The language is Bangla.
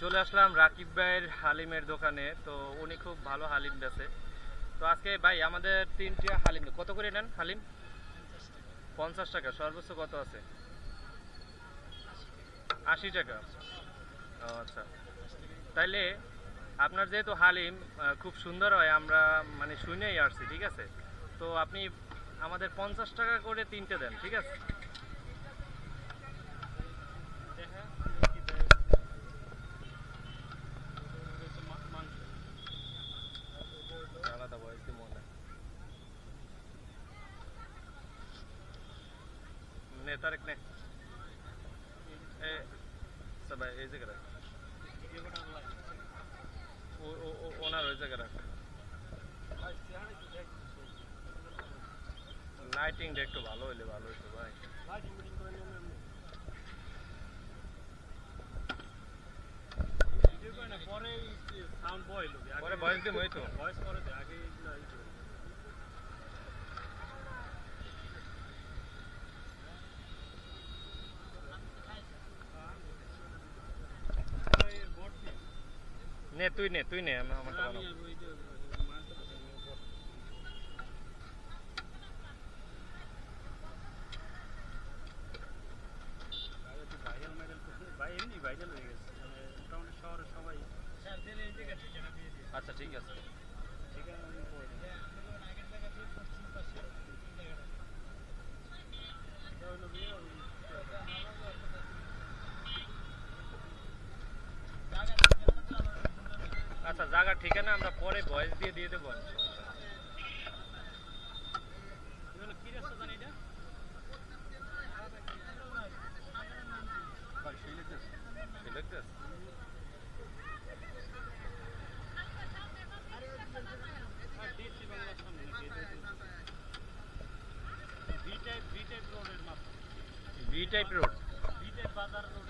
চলে আসলাম রাকিব ভাইয়ের হালিমের দোকানে। তো উনি খুব ভালো হালিম বেচে। তো আজকে ভাই আমাদের 3টা হালিম কত করে নেন? হালিম 50 টাকা। সর্বোচ্চ কত আছে? 80 টাকা। ও আচ্ছা, তাইলে আপনার যেহেতু হালিম খুব সুন্দর হয়, আমরা মানে শুনেই আসছি, ঠিক আছে? তো আপনি আমাদের 50 টাকা করে 3টে দেন, ঠিক আছে? আলাদা ভয়েস দিয়ে মনে নে তারেক নে এ সবাই এই জায়গা রাখ, ওনার ওই জায়গা রাখ। লাইটিংটা একটু ভালো হইলে ভালো হইতো ভাই। পরে ভয়েস দিম হইতো। নে তুই নে আমি আমারটা বানাবো। আচ্ছা ঠিক আছে। আচ্ছা জায়গা ঠিকানা আমরা পরে ভয়েস দিয়ে দেবো। B type road, B type বাজার রোড।